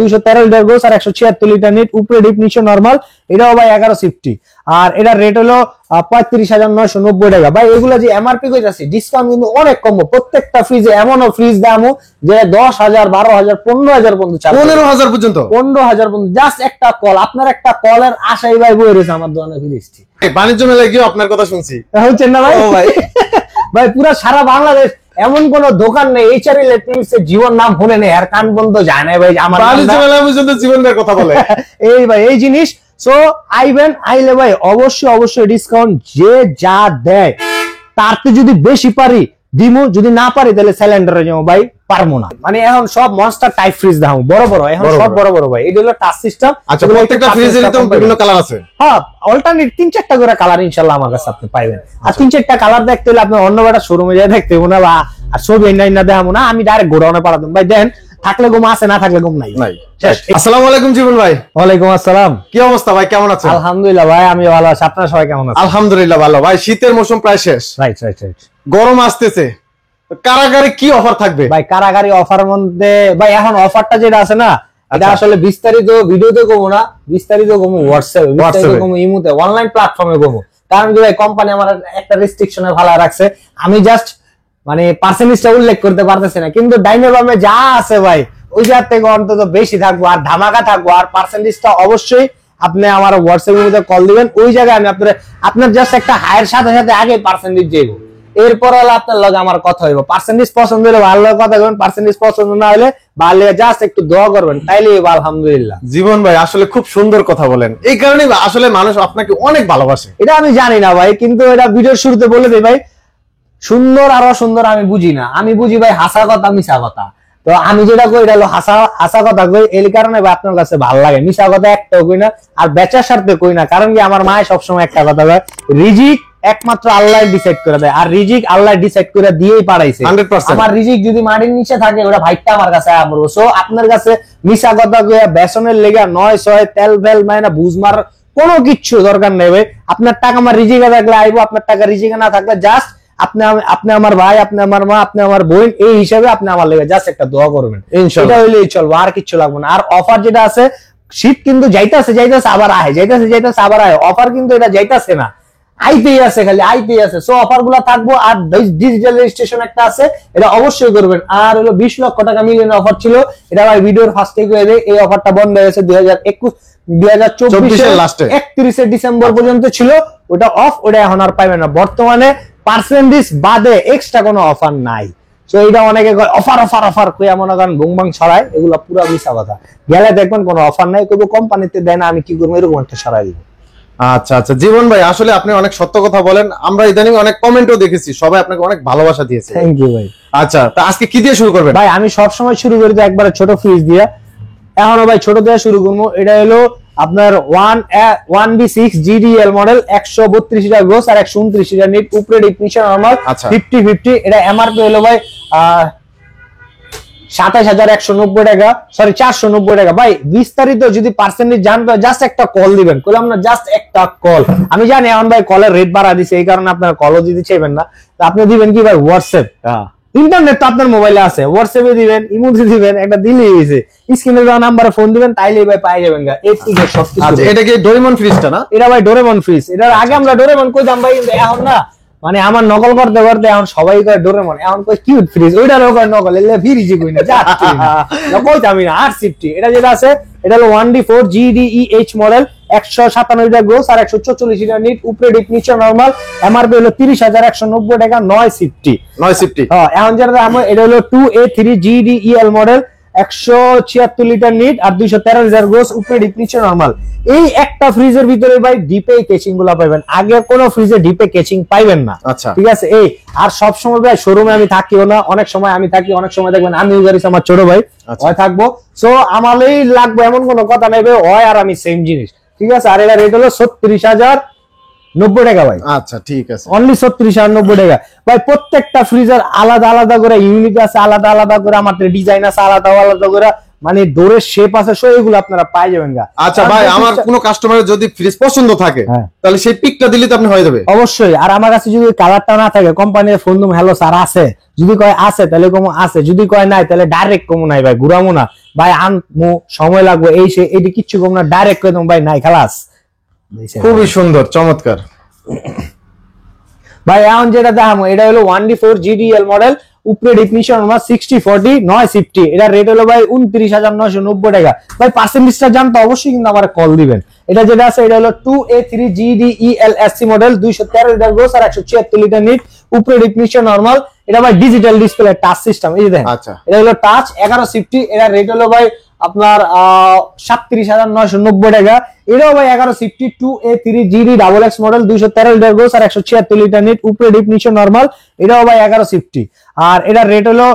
213 litre gross আর 176 litre net, উপরে deep নিচে normal. এটাও ভাই 1150 আর এটা রেট হলো 35,990 টাকা। ভাই এগুলা যে এমআরপি কইতাছি ডিসকাউন্ট কিন্তু অনেক কম। প্রত্যেকটা ফ্রিজে এমনও ফ্রিজ দামও যে 10,000 12,000 15,000 পর্যন্ত, 15,000 পর্যন্ত, 15,000 পর্যন্ত। জাস্ট একটা কল, আপনার একটা কলের আশাই ভাই বই রয়েছে আমার দোকানে ফ্রিজটি। বাণিজ্য মেলায় গিয়ে আপনার কথা শুনছি, হচ্ছেন না ভাই? ও ভাই ভাই পুরো সারা বাংলাদেশ এমন কোন দোকান নেই এইচআর ইলেকট্রনিক্স এর জীবন নাম শুনে নেই আর কান বন্ধ যায় না ভাই। আমার বাণিজ্য মেলায় পর্যন্ত জীবনের কথা বলে এই ভাই এই জিনিস। সো আইবেন, আইলে ভাই অবশ্যই ডিসকাউন্ট যে যা দেয় তার তো যদি বেশি পারি দিমু, যদি না পারি তাহলে সিলিন্ডারে যাবো ভাই, পারবো না। মানে এখন সব মনস্টার টাইপ ফ্রিজ দাও বড় বড়, এখন সব বড় বড় ভাই। এটা হলো টাচ সিস্টেম। আচ্ছা, প্রত্যেকটা ফ্রিজের তো বিভিন্ন কালার আছে। হ্যাঁ, অল্টারনেট 3-4টা করে কালার ইনশাআল্লাহ আমার কাছে আপনি পাইবেন। আর 3-4টা কালার দেখতে হলে আপনি অন্য একটা শোরুমে যায় দেখতে হবে না, বা আর ছবি না দেখাবো না, আমি ডাইরেক্ট গোডাউনে পাঠা দেব ভাই। দেন থাকলে ঘুম আছে, না থাকলে ঘুম নাই। আসসালামু আলাইকুম জীবন ভাই। ওয়ালাইকুম আসসালাম। কি অবস্থা ভাই, কেমন আছেন? আলহামদুলিল্লাহ ভাই আমি ভালো আছি, আপনারা সবাই কেমন আছেন? আলহামদুলিল্লাহ ভালো ভাই। শীতের মৌসুম প্রায় শেষ, রাইট, গরম আসতেছে, কারাগারে কি অফার থাকবে ভাই? কারাগারি অফার মধ্যে ভাই এখন অফারটা যেটা আছে না, এটা আসলে বিস্তারিত ভিডিওতে কমু না, বিস্তারিত কমু হোয়াটসঅ্যাপে, বিস্তারিত কমু ইমুতে, অনলাইন প্ল্যাটফর্মে কমু। কারণ কি ভাই, কোম্পানি আমার একটা রেস্ট্রিকশনে ভালো রাখছে। আমি জাস্ট মানে পার্সেন্টেজটা উল্লেখ করতে পারতেছি না, কিন্তু ডাইনে বামে যা আছে ভাই ওই জায়গা থেকে অন্তত বেশি থাকবো আর ধামাকা থাকবো। আর পার্সেন্টেজটা অবশ্যই আপনি আমার হোয়াটসঅ্যাপের মধ্যে কল দিবেন, ওই জায়গায় আমি আপনার জাস্ট একটা হায়ের সাথে সাথে আগে পার্সেন্টেজ যাইবো, এরপর হলো আপনার লগে আমার কথা হইব। পার্সেন্টেজ পছন্দ হলে ভালো কথা বলবেন, পার্সেন্টেজ পছন্দ না হলে ভালো জাস্ট একটু দোয়া করবেন, তাইলে আলহামদুলিল্লাহ। জীবন ভাই আসলে খুব সুন্দর কথা বলেন, এই কারণে আসলে মানুষ আপনাকে অনেক ভালোবাসে। এটা আমি জানি না ভাই, কিন্তু এটা ভিডিওর শুরুতে বলে দিই ভাই, সুন্দর আর অসুন্দর আমি বুঝি না, আমি বুঝি ভাই হাসা কথা মিশা কথা। তো আমি যেটা কই এটা হলো হাসা কথা কই, এই কারণে ভাই আপনার কাছে ভালো লাগে। মিশা কথা একটাও কই না, আর বেচার স্বার্থে কই না। কারণ কি আমার মায়ে সবসময় একটা কথা কয়, রিজিক একমাত্র আল্লাহ ডিসাইড করে দেয়, আর রিজিক আল্লাহ ডিসাইড করে দিয়েই পাঠাইছে। 100%। আমার রিজিক যদি মাটির নিচে থাকে ওটা ভাইটা আমার কাছে আমরো। সো আপনার কাছে মিশা কথা কইয়া বেসনের লেগা 9-6 তেল ফেল মাইনা বুঝমার কোনো কিচ্ছু দরকার নেই ভাই। আপনার টাকা আমার রিজিকে থাকলে আইবো, আপনার টাকা রিজিকে না থাকলে জাস্ট আপনি আমার ভাই, আপনি আমার মা, আপনি আমার বোন, এই হিসাবে আপনি আমার লেগে জাস্ট একটা দোয়া করবেন, এটা হইলেই চলবো, আর কিচ্ছু লাগবে না। আর অফার যেটা আছে, শীত কিন্তু যাইতাছে আবার আয়, যাইতাছে আবার আয়। অফার কিন্তু এটা যাইতাছে না, আইতেই আছে, খালি আইতেই আছে। সো অফার গুলা থাকবো। আর ডিজিটাল রেজিস্ট্রেশন একটা আছে, এটা অবশ্যই করবেন। আর হলো 20 লক্ষ টাকা মিলিয়ন অফার ছিল, এটা ভাই ভিডিওর ফার্স্টে করে দেয়। এই অফারটা বন্ধ হয়েছে 2024 লাস্টে 31 ডিসেম্বর পর্যন্ত ছিল, ওটা অফ, ওটা এখন আর পাইবেন না। বর্তমানে পার্সেন্টেজ বাদে এক্সট্রা কোনো অফার নাই। তো এটা অনেকে অফার কই মনে করেন বুংবাং ছড়ায়, এগুলো পুরো মিছা কথা। গেলে দেখবেন কোনো অফার নাই, কিন্তু কোম্পানিতে দেয় না, আমি কি করবো এরকম একটা ছড়াই দিব। আচ্ছা আচ্ছা জীবন ভাই, আসলে আপনি অনেক সত্য কথা বলেন। আমরা ইদানিং অনেক কমেন্টও দেখেছি, সবাই আপনাকে অনেক ভালোবাসা দিয়েছে। থ্যাংক ইউ ভাই। আচ্ছা, তা আজকে কি দিয়ে শুরু করবেন? ভাই আমি সব সময় শুরু করি তো একবারে ছোট ফ্রিজ দিয়ে, এখনো ভাই ছোট দিয়ে শুরু করবো। এটা হলো আপনার 1B6 GDL model, 132 litre gross আর 129 লিটার নিট, উপরে ডিপ নিচে নরমাল, 50-50। এটা এমআরপি হলো ভাই 27,190 টাকা, সরি 490 টাকা। ভাই বিস্তারিত যদি পার্সেন্টেজ জানতে হয় জাস্ট একটা কল দিবেন, কইলাম না, জাস্ট একটা কল। আমি জানি এখন ভাই কলের রেট বাড়া দিছে, এই কারণে আপনার কলও দিতে চাইবেন না, আপনি দিবেন কি ভাই হোয়াটসঅ্যাপ। ইন্টারনেট তো আপনার মোবাইলে আছে, হোয়াটসঅ্যাপে দিবেন, ইমোজি দিবেন, একটা দিলেই হইছে। স্ক্রিনে দেওয়া নাম্বারে ফোন দিবেন, তাইলেই ভাই পাই যাবেন গা এর থেকে সবকিছু। আচ্ছা, এটা কি ডোরেমন ফ্রিজটা না? এটা ভাই ডোরেমন ফ্রিজ। এটার আগে আমরা ডোরেমন কইতাম ভাই, কিন্তু এখন না, মানে আমার নকল করতে করতে এখন সবাই কয় ডোরেমন, এখন কয় কিউট ফ্রিজ, ওইটারও কয় নকল, এলে ফ্রিজই কই না, যা কইতামই না। 850 এটা যেটা আছে, এটা হলো 1D4 GDEH model, 157 litre gross আর 144 লিটার নিট, উপরে ডিপ নিচে নরমাল, এমআরপি হলো 30,190 টাকা, 950। হ্যাঁ, এখন যেটা এটা হলো 2A3 GDEL model, 176 litre net আর 213 লিটার গ্রোস, উপরে ডিপ নিচে নরমাল। এই একটা ফ্রিজের ভিতরে ভাই ডিপে কেচিং গুলা পাবেন, আগে কোন ফ্রিজে ডিপে কেচিং পাইবেন না। আচ্ছা, ঠিক আছে। এই আর সব সময় ভাই শোরুমে আমি থাকিও না, অনেক সময় আমি থাকি, অনেক সময় দেখবেন আমি ইউজারিস আমার ছোট ভাই হয় থাকবো। সো আমারই লাগবে এমন কোনো কথা নাই ভাই, হয় আর আমি সেম জিনিস। ঠিক আছে। আর এটা রেট হলো 36,090 টাকা ভাই। আচ্ছা ঠিক আছে, অনলি 36,090 টাকা ভাই। প্রত্যেকটা ফ্রিজের আলাদা আলাদা করে ইউনিট আছে, আলাদা আলাদা করে আমাদের ডিজাইন আছে, আলাদা আলাদা করে মানে ডোরের শেপ আছে সো এগুলো আপনারা পাই যাবেন গা। আচ্ছা ভাই, আমার কোনো কাস্টমারের যদি ফ্রিজ পছন্দ থাকে তাহলে সেই পিকটা দিলে তো আপনি হয়ে যাবে। অবশ্যই। আর আমার কাছে যদি কালারটা না থাকে কোম্পানির ফোন দিম হ্যালো স্যার আছে, যদি কয় আছে তাহলে কমো আছে, যদি কয় নাই তাহলে ডাইরেক্ট কমো নাই ভাই, ঘুরামো না ভাই, আনমু সময় লাগবে এই সে এটি কিচ্ছু কম না, ডাইরেক্ট করে দেবো ভাই, নাই খালাস। খুবই সুন্দর, চমৎকার ভাই এখন যেটা দেখাবো এটা হলো 1D4 GDL মডেল, উপরে ডিফিনিশন আমার 6040 9 সিফটি, এটা রেট হলো ভাই 29,990 টাকা। ভাই পার্সেন্টেজটা জানতে অবশ্যই কিন্তু আমার কল দিবেন। এটা যেটা আছে এটা হলো 2A3 GDELSC model, 213 litre gross আর 176 লিটার নিট, উপরে ডিফিনিশন নরমাল। এটা ভাই ডিজিটাল ডিসপ্লে টাচ সিস্টেম, এই যে দেখেন। আচ্ছা, এটা হলো টাচ 11 সিফটি, এটা রেট হলো ভাই আপনার 37,990 টাকা। এটাও ভাই 11 CFT 2A3 GDXX model, 213 litre gross আর 176 লিটার নিট, উপরে ডিফিনিশন নরমাল। এটাও ভাই 11 সিফটি, আর এটা রেট হলো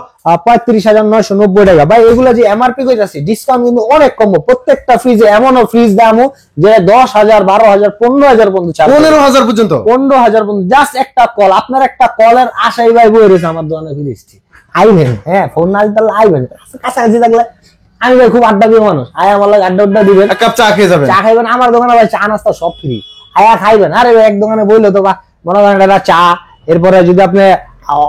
35,990 টাকা। ভাই এগুলো যে এমআরপি কইতাছি ডিসকাউন্ট কিন্তু অনেক কম, প্রত্যেকটা ফ্রিজে এমনও ফ্রিজ দামও যে 10,000 12,000 15,000 পর্যন্ত, 15,000 পর্যন্ত, 15,000 পর্যন্ত। জাস্ট একটা কল, আপনার একটা কলের আশাই ভাই বই রয়েছে আমার দোকানে ফ্রিজটি, আইবেন। হ্যাঁ ফোন না দিলে আইবেন, কাছাকাছি থাকলে আমি ভাই খুব আড্ডা দিয়ে মানুষ, আয় আমার লাগে আড্ডা দিবেন, এক কাপ চা খেয়ে যাবেন, চা খাইবেন আমার দোকানে ভাই, চা নাস্তা সব ফ্রি, আয়া খাইবেন। আরে ভাই এক দোকানে বইলো তো বা মনে করেন একটা চা, এরপরে যদি আপনি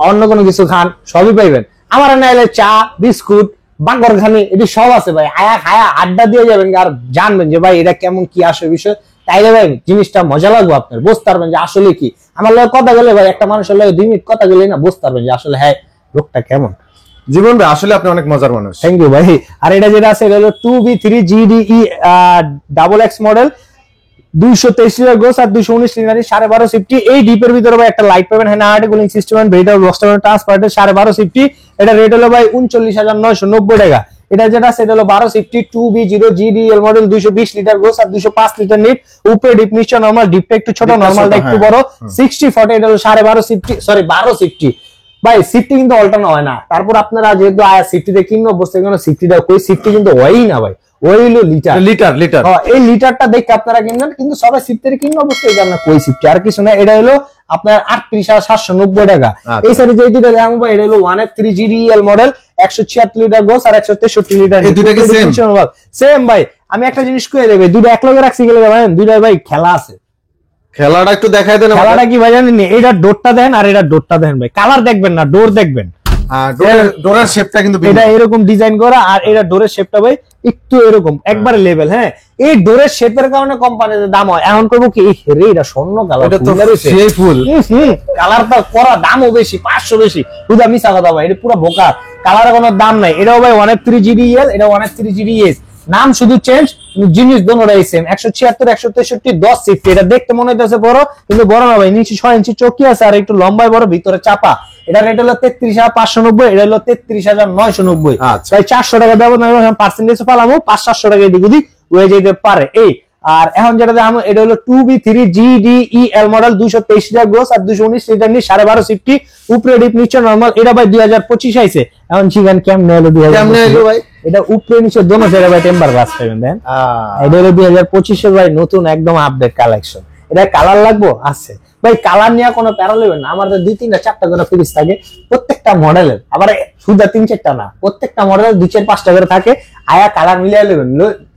অন্য কোনো কিছু খান সবই পাইবেন। আমার না এলে চা বিস্কুট বাঙ্গর খানি এটি সব আছে ভাই, আয়া খায়া আড্ডা দিয়ে যাবেন আর জানবেন যে ভাই এটা কেমন কি আসে বিষয়, তাইলে ভাই জিনিসটা মজা লাগবে, আপনার বুঝতে পারবেন যে আসলে কি। আমার লগে কথা গেলে ভাই একটা মানুষের লগে 2 মিনিট কথা গেলে না বুঝতে পারবেন যে আসলে হ্যাঁ লোকটা কেমন। জীবন ভাই আসলে আপনি অনেক মজার মানুষ। থ্যাংক ইউ ভাই। আর এটা যেটা আছে এটা হলো 2B3 GDEXX model, 223 litre gross আর 219 লিটার 12.5 সিফটি। এই ডিপের ভিতরে ভাই একটা লাইট পাবেন, হ্যাঁ আর্টি কুলিং সিস্টেম এন্ড ভেরিটা বক্সটা ট্রান্সপারেন্ট 12.5 সিফটি। এটা রেট হলো ভাই 39,990 টাকা। এটা যেটা সেটা হলো 12 CFT 2B0 GDL model, 220 litre gross আর 205 লিটার নিট, উপরে ডিফিনিশন নরমাল, ডিপটা একটু ছোট নরমালটা একটু বড়, 6040। এটা হলো 12.5 সিফটি, সরি 12 সিফটি। ভাই সিফটি কিন্তু অল্টানো হয় না, তারপর আপনারা যেহেতু আয়া সিফটিতে কিনবো বসতে গেলে সিফটিটা কই সিফটি কিন্তু হয়ই না ভাই, ওই হলো লিটার লিটার লিটার। এই লিটারটা দেখে আপনারা কিনবেন, কিন্তু সবাই সিফটিতে কিনবো বসতে গেলে আপনার কই সিফটি আর কিছু না। এটা হলো আপনার 38,790 টাকা। এই সাইডে যে দুটো দেখাবো ভাই এটা হলো 1F3 GDEL model, 176 litre gross আর 163 লিটার। এই দুটো কি সেম ভাই। আমি একটা জিনিস কই দেবে, দুটো এক লগে রাখছি গেলে ভাই দুটো ভাই খেলা আছে, খেলাটা একটু দেখাই দেন। খেলাটা কি ভাই জানেন, এটা ডোরটা দেন আর এটা ডোরটা দেন ভাই, কালার দেখবেন না ডোর দেখবেন। ডোরের শেপটা কিন্তু এটা এরকম ডিজাইন করা, আর এটা ডোরের শেপটা ভাই একটু এরকম একবারে লেভেল। হ্যাঁ এই ডোরের শেপের কারণে কোম্পানিতে দাম হয়। এখন করবো কি রে এটা স্বর্ণ কালার, এটা তো সেই ফুল কালারটা করা দামও বেশি 500 বেশি, বুঝা মিছা কথা ভাই, এটা পুরো বোকা, কালারের কোনো দাম নাই। এটাও ভাই 1F3 GDEL, এটা 1F3 GDS, নাম শুধু চেঞ্জ, জিনিস দোনোটাই সেম। 176 163 10 সিফটি। এটা দেখতে মনে হইতেছে বড় কিন্তু বড় না ভাই, নিচে 6 ইঞ্চি চৌকি আছে আর একটু লম্বায় বড়, ভিতরে চাপা। এটা রেট হলো 33,590, এটা হলো 33,990। তাই 400 টাকা দেবো, পার্সেন্টেজ পালামো 500-700 টাকা এদিক ওদিক হয়ে যেতে পারে এই। আর এখন যেটা দেখাবো এটা হলো 2B3 GDEL model, 223 litre gross আর 219 লিটার নিট, 12.5 সিফটি, উপরে ডিপ নিচে নরমাল। এটা ভাই 2025 আইছে। এখন চিকেন কেমনে হলো 2025 ভাই, এটা উপরে নিচে দোনো জায়গায় ভাই টেম্পার গ্লাস পাবেন দেন। এটা হলো 2025 এর ভাই নতুন একদম আপডেট কালেকশন। এটা কালার লাগবো আছে ভাই, কালার নিয়ে কোনো প্যারা নেবেন না, আমাদের 2-3-4টা করে ফ্রিজ থাকে প্রত্যেকটা মডেলের, আবার শুধু 3-4টা না, প্রত্যেকটা মডেলের 2-4-5টা করে থাকে। আয়া কালার মিলিয়ে নেবেন,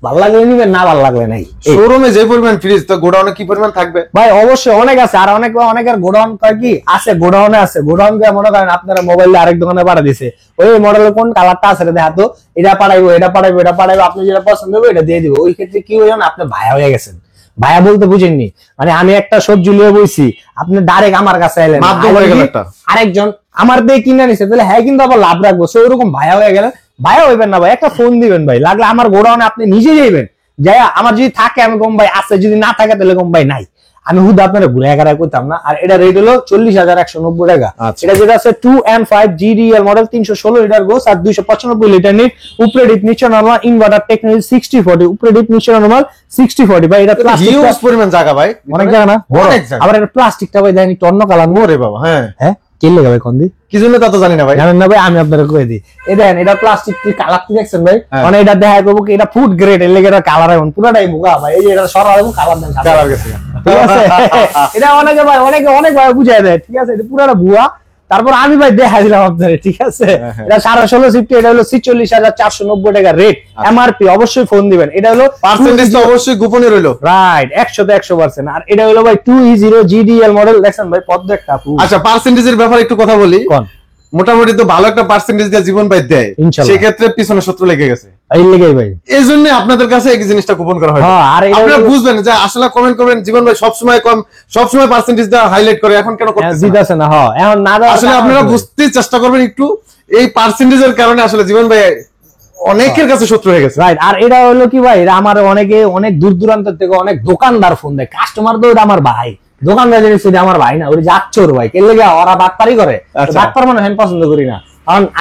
ভালো লাগলে নিবেন, না ভালো লাগলে নাই। শোরুমে যে পরিমাণ ফ্রিজ তো গোডাউনে কি পরিমাণ থাকবে ভাই? অবশ্যই অনেক আছে, আর অনেকের গোডাউন কি আছে, গোডাউনে আছে, গোডাউন কে মনে করেন আপনারা মোবাইলে আরেক দোকানে পাঠা দিছে, ওই মডেলের কোন কালারটা আছে দেখা তো, এটা পাঠাইবো এটা পাঠাইবো এটা পাঠাইবো, আপনি যেটা পছন্দ হবে এটা দিয়ে দিব। ওই ক্ষেত্রে কি হয়ে যান, আপনি ভাইয়া হয়ে গেছেন। ভাইয়া বলতে বুঝেননি, মানে আমি একটা সবজি লিয়ে বইছি, আপনি ডাইরেক্ট আমার কাছে এলেন, আরেকজন আমার দিয়ে কিনে নিছে, তাহলে হ্যাঁ কিন্তু আবার লাভ রাখবো, সো ওরকম ভাইয়া হয়ে গেলেন। ভাইয়া হইবেন না ভাই, একটা ফোন দিবেন ভাই, লাগলে আমার গোডাউনে আপনি নিজে যাইবেন, যাই আমার যদি থাকে আমি কম ভাই আছে, যদি না থাকে তাহলে কম ভাই নাই, আমি হুদ আপনারা ঘুরে এগারা করতাম না। আর এটা রেট হলো 40,190 টাকা। এটা যেটা আছে 2M5 GDEL model, 316 litre gross আর 295 লিটার নিট, উপরে ডিপ নিচে নরমাল, ইনভার্টার টেকনোলজি 6040, উপরে ডিপ নিচে নরমাল 6040। ভাই এটা প্লাস্টিক পরিমাণ জায়গা ভাই, অনেক জায়গা না, আবার এটা প্লাস্টিকটা ভাই দেন একটু অন্য কালার। মোরে বাবা, হ্যাঁ হ্যাঁ কে লাগাবে কোন দি কি জন্য তা তো জানি না ভাই, জানেন না ভাই, আমি আপনাদের কই দিই। এই দেখেন এটা প্লাস্টিক কি কালার কি দেখছেন ভাই, মানে এটা দেখা করব কি এটা ফুড গ্রেড, এর লাগি এটা কালার এমন পুরোটাই বোকা ভাই। এই যে এটা সরাই এবং কালার দেন, কালার গেছে, ঠিক আছে। এটা অনেকে ভাই অনেক ভাই বুঝায় দেয়, ঠিক আছে, এটা পুরোটা ভুয়া, তারপর আমি ভাই দেখা দিলাম আপনাদের, ঠিক আছে? এটা 16.5 সিফটি, এটা হলো 46,490 টাকা রেট, এমআরপি। অবশ্যই ফোন দিবেন। এটা হলো পার্সেন্টেজ তো অবশ্যই গোপনে রইলো, রাইট, 100% আর এটা হলো ভাই 2E0 GDL মডেল। দেখছেন ভাই পদ্ম একটা। আচ্ছা, পার্সেন্টেজের ব্যাপারে একটু কথা বলি। কোন মোটামুটি তো ভালো একটা পার্সেন্টেজ দিয়ে জীবন ভাই দেয়, ইনশাআল্লাহ। সেক্ষেত্রে পিছনে শত্রু লেগে গেছে, এই লেগেই ভাই। এই জন্য আপনাদের কাছে এই জিনিসটা গোপন করা হয়। হ্যাঁ, আর আপনারা বুঝবেন যে আসলে কমেন্ট করবেন জীবন ভাই সবসময় কম, সবসময় পার্সেন্টেজ দা হাইলাইট করে, এখন কেন করতেছে না? হ্যাঁ, এখন না দাও। আসলে আপনারা বুঝতে চেষ্টা করবেন একটু, এই পার্সেন্টেজের কারণে আসলে জীবন ভাই অনেকের কাছে শত্রু হয়ে গেছে। রাইট, আর এটা হলো কি ভাই, এটা আমার অনেক দূর দূরান্ত থেকে অনেক দোকানদার ফোন দেয়, কাস্টমার তো এটা আমার ভাই, দোকানদার জিনিস আমার ভাই না, ওই যাচ্ছোর ভাই, কে লেগে ওরা বাটপারি করে, বাটপার মানে আমি পছন্দ করি না।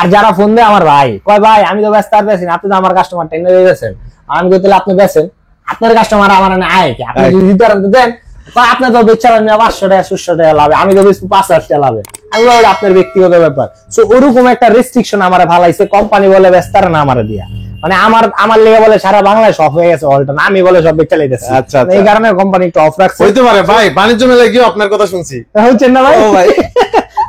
আর যারা ফোন দেয় আমার ভাই কয়, ভাই আমি তো ব্যস্ত আর বেছি না, আপনি তো আমার কাস্টমার টেনে দিয়ে গেছেন। আমি কই, তাহলে আপনি বেছেন, আপনার কাস্টমার আমার আয় কি, আপনি যদি দিতে পারেন তো দেন। আপনার তো বেচারা 500 টাকা 600 টাকা লাভে, আমি তো বেশি 5,000 টাকা লাভে। আমি বলি আপনার ব্যক্তিগত ব্যাপার। সো ওরকম একটা রেস্ট্রিকশন আমার ভালাইছে কোম্পানি, বলে ব্যস্ত না আমার দিয়া, মানে আমার লেগে বলে সারা বাংলাদেশ অফ হয়ে গেছে অলটা, আমি বলে সব বেচা লাইতেছি। আচ্ছা, এই কারণে কোম্পানি একটু অফ রাখছে। হইতে পারে ভাই, বাণিজ্য মেলায় গিয়ে আপনার কথা শুনছি, হচ্ছে না ভাই? ও ভাই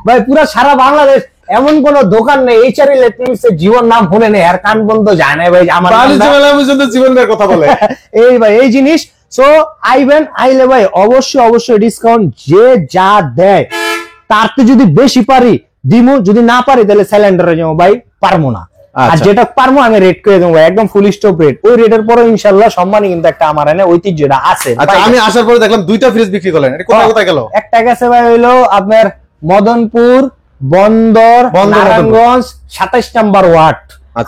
ভাই পুরো সারা বাংলাদেশ এমন কোন দোকান নেই এইচআর ইলেকট্রনিক্স এর জীবন নাম শুনে নেই আর কান বন্ধ যায় না ভাই। আমার বাণিজ্য মেলায় পর্যন্ত জীবন ভাইয়ের কথা বলে এই ভাই এই জিনিস। সো আইবেন, আইলে ভাই অবশ্যই ডিসকাউন্ট যে যা দেয় তার তো যদি বেশি পারি দিমু, যদি না পারি তাহলে সিলিন্ডারে যাবো ভাই, পারবো না। আর যেটা পারবো আমি রেট করে দেবো একদম ফুল স্টপ রেট। ওই রেটের পরে ইনশাআল্লাহ সম্মানই কিন্তু একটা আমার এনে ঐতিহ্যটা আছে। আচ্ছা, আমি আসার পরে দেখলাম 2টা ফ্রিজ বিক্রি করলেন, এটা কোথায় গেল? একটা গেছে ভাই হইলো আপনার মদনপুর বন্দর নারায়ণগঞ্জ 27 নম্বর ওয়ার্ড।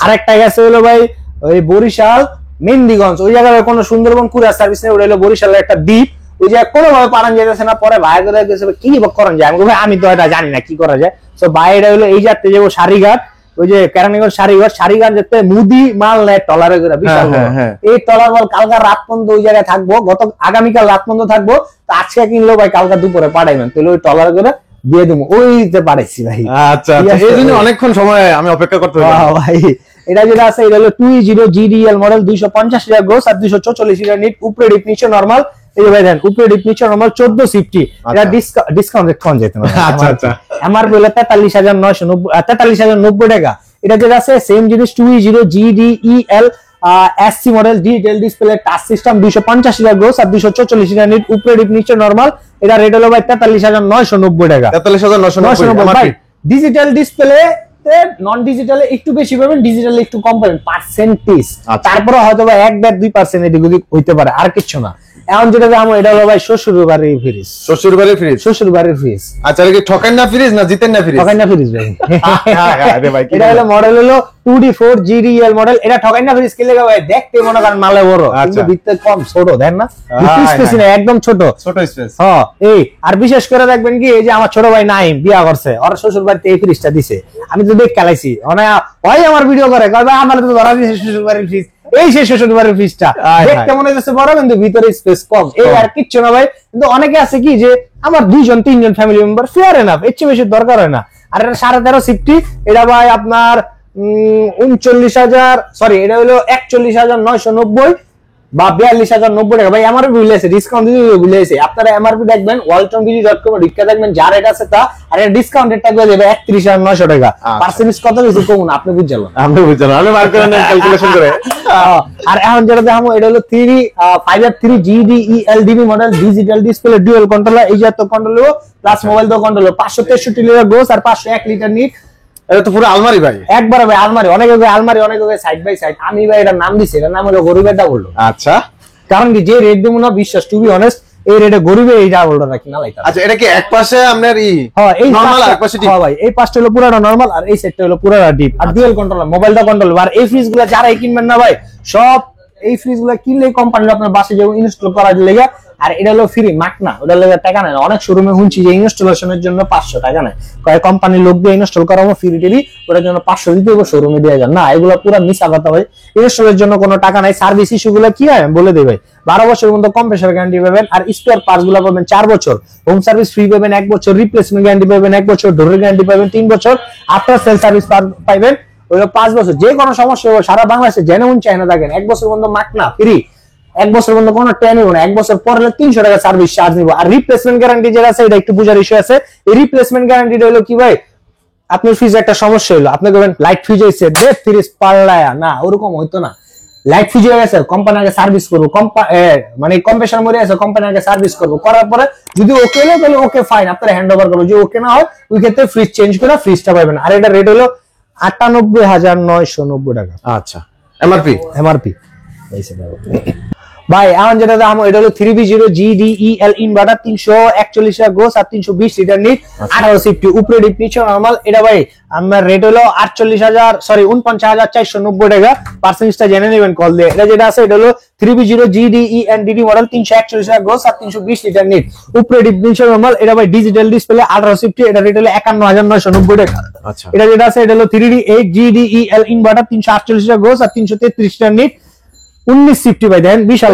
আরেকটা গেছে হইলো ভাই ওই বরিশাল মেন্দিগঞ্জ, ওই জায়গায় কোনো সুন্দরবন কুরিয়ার সার্ভিস নেই, ওটা হলো বরিশালের একটা দ্বীপ, ওই জায়গায় কোনোভাবে পারান যাইতেছে না। পরে ভাই করে গেছে কি করেন যায়, আমি ভাই আমি তো এটা জানি না কি করা যায়। তো ভাই এটা হলো এই যাতে যাবো সারিঘাট, ওই যে কেরানীগঞ্জ সারিঘাট যেতে মুদি মাল নেয় টলারে করে বিশাল। এই টলার মাল কালকা রাত পর্যন্ত ওই জায়গায় থাকবো, আগামীকাল রাত পর্যন্ত থাকবো। তো আজকে কিনলো ভাই, কালকা দুপুরে পাঠাইবেন, তাহলে ওই টলার করে দিয়ে দেবো, ওই যে পাঠাইছি ভাই। আচ্ছা, এই জন্য অনেকক্ষণ সময় আমি অপেক্ষা করতে ভাই। এটা যেটা আছে এটা হলো 2E0 GDL model, 250 litre gross আর 244 লিটার নিট, উপরে ডিপ নিচে নরমাল। এই যে ভাই দেন উপরে ডিপ নিচে নরমাল 14 সিফটি। এটা ডিসকাউন্ট কোন যেতে না। আচ্ছা, এমআরপি হলো 43,990 টাকা। এটা যেটা আছে সেম জিনিস 2E0 GDEL SC model, digital display touch system, 250 litre gross আর 244 লিটার নিট, উপরে ডিপ নিচে নরমাল। এটা রেট হলো ভাই 43,990 টাকা। 43,990 ভাই। ডিজিটাল ডিসপ্লে নন ডিজিটালে একটু বেশি পাবেন, ডিজিটালে একটু কম পাবেন পার্সেন্টেজ। তারপরে হয়তো বা 1-2% এদিক ওদিক হইতে পারে, আর কিছু না। এখন যেটা আমরা এটা হলো ভাই শ্বশুর বাড়ির ফ্রিজ। শ্বশুর বাড়ির ফ্রিজ, শ্বশুর বাড়ির ফ্রিজ। আচ্ছা, এটা কি ঠকেন না ফ্রিজ না জিতেন না ফ্রিজ? ঠকেন না ফ্রিজ ভাই। আরে ভাই, এটা হলো মডেল হলো 2D4 GDL মডেল। এটা ঠকেন না ফ্রিজ কি লাগে ভাই, দেখতে মনে করেন মালে বড় কিন্তু ভিতরে কম ছোট, দেন না স্পেস না, একদম ছোট স্পেস। হ্যাঁ, এই আর বিশেষ করে দেখবেন কি, এই যে আমার ছোট ভাই নাইম বিয়া করছে, ওর শ্বশুর বাড়িতে এই ফ্রিজটা দিছে, আমি তো দেখ খেলাইছি, ওই আমার ভিডিও করে কয় ভাই আমার তো ধরা দিছে শ্বশুর বাড়ির ফ্রিজ, এই সেই শ্বশুর বাড়ির ফ্রিজটা দেখতে মনে হচ্ছে বড় কিন্তু ভিতরে স্পেস কম। এই আর কিচ্ছু না ভাই। কিন্তু অনেকে আছে কি যে আমার 2-3 ফ্যামিলি মেম্বার, ফেয়ার এনাফ, এর চেয়ে বেশি দরকার হয় না। আর এটা 13.5 সিফটি, এটা ভাই আপনার 39,000 সরি এটা হলো 41,990 বা 42,090 টাকা। ভাই এমআরপি ভুলে আছে, ডিসকাউন্ট দিতে ভুলে আছে। আপনারা এমআরপি দেখবেন ওয়ালটনবিডি.com এ ঢুকে দেখবেন যার রেট আছে তা, আর এর ডিসকাউন্ট রেটটা করে দেবে 31,900 টাকা। পার্সেন্টেজ কত বেশি কম না আপনি বুঝছেন, আমি বুঝলাম, আমি বার করে নেন ক্যালকুলেশন করে। আর এখন যেটা দেখাবো এটা হলো 5R3 GDELDB model, digital display, dual controller, এই জাতীয় কন্ট্রোলার প্লাস মোবাইল দো কন্ট্রোলার, 563 লিটার গ্রোস আর 501 লিটার নিট। এটা তো পুরো আলমারি ভাই, একবারে ভাই আলমারি, অনেকে আলমারি, অনেকে সাইড বাই সাইড। আমি ভাই এটার নাম দিছি, এটার নাম হলো গরিবের ডাবল ডোর। আচ্ছা, কারণ কি যে রেট দেবো না বিশ্বাস, টু বি অনেস্ট, এই রেটে গরিবে এই ডাবল ডোর রাখি না লাইতা। আচ্ছা, এটা কি এক পাশে আপনার এই নরমাল আর এক পাশে ডিপ? হ্যাঁ ভাই, এই পাশটা হলো পুরাটা নরমাল আর এই সাইডটা হলো পুরাটা ডিপ। আর ডুয়াল কন্ট্রোলার, মোবাইলটা কন্ট্রোল। আর এই ফ্রিজগুলো যারাই কিনবেন না ভাই, সব এই ফ্রিজগুলো কিনলে কোম্পানি আপনার বাসায় যাবো ইনস্টল করার লেগে। আর এটা হলো ফ্রি, মাক না, ওটা লেগে টাকা নেয়। অনেক শোরুমে শুনছি যে ইনস্টলেশনের জন্য 500 টাকা নেয়, কয়েক কোম্পানির লোক দিয়ে ইনস্টল করাবো ফ্রি টেলি, ওটার জন্য 500 দিতে হবে, শোরুমে দেওয়া যায় না। এগুলো পুরো মিছা কথা ভাই, ইনস্টলের জন্য কোনো টাকা নাই। সার্ভিস ইস্যু গুলো কি হয় বলে দেবে, 12 বছরের মধ্যে কম্প্রেসার গ্যারান্টি পাবেন, আর স্পেয়ার পার্টস গুলো পাবেন 4 বছর, হোম সার্ভিস ফ্রি পাবেন 1 বছর, রিপ্লেসমেন্ট গ্যারান্টি পাবেন 1 বছর, ডোরের গ্যারান্টি পাবেন 3 বছর, আফটার সেল সার্ভিস পাবেন ওই 5 বছর। যে কোনো সমস্যা হবে সারা বাংলাদেশে জেনুইন চায়না থাকেন, 1 বছরের মধ্যে মাক না ফ্রি, 1 বছরের মধ্যে কোনো টেন নিব না, 1 বছর পরে 300 টাকা সার্ভিস চার্জ নিব। আর রিপ্লেসমেন্ট গ্যারান্টি যেটা আছে এটা একটু বুঝার ইস্যু আছে। এই রিপ্লেসমেন্ট গ্যারান্টিটা হলো কি ভাই, আপনার ফ্রিজে একটা সমস্যা হলো, আপনি বলবেন লাইট ফ্রিজ হয়েছে দে ফ্রিজ পাল্লায়া, না ওরকম হইতো না। লাইট ফ্রিজ হয়ে গেছে কোম্পানি আগে সার্ভিস করবো, মানে কম্প্রেসার মরে আছে কোম্পানি আগে সার্ভিস করবো, করার পরে যদি ওকে হলো তাহলে ওকে ফাইন, আপনারা হ্যান্ড ওভার করবো। যদি ওকে না হয় ওই ক্ষেত্রে ফ্রিজ চেঞ্জ করে ফ্রিজটা পাবেন। আর এটা রেট হলো 98,990 টাকা। আচ্ছা, এমআরপি এমআরপি ভাই। এখন যেটা দাম এটা হলো 3B0 GDEL ইনভার্টার 341 টাকা গ্রোস আর 320 লিটার নিট, 18 সিফটি উপরে ডিপ নিচে নরমাল। এটা ভাই আমার রেট হলো 49,490 টাকা। পার্সেন্টেজটা জেনে নেবেন কল দিয়ে। এটা যেটা আছে এটা হলো 3B0 GDENDD মডেল 341 টাকা গ্রোস আর 320 লিটার নিট, উপরে ডিপ নিচে নরমাল। এটা ভাই ডিজিটাল ডিসপ্লে 18 সিফটি, এটা রেট হলো 51,990 টাকা। আচ্ছা, এটা যেটা আছে এটা হলো 3D8 GDEL ইনভার্টার 348 টাকা গ্রোস আর 333 লিটার নিট, 19 সিফটি ভাই। দেন বিশাল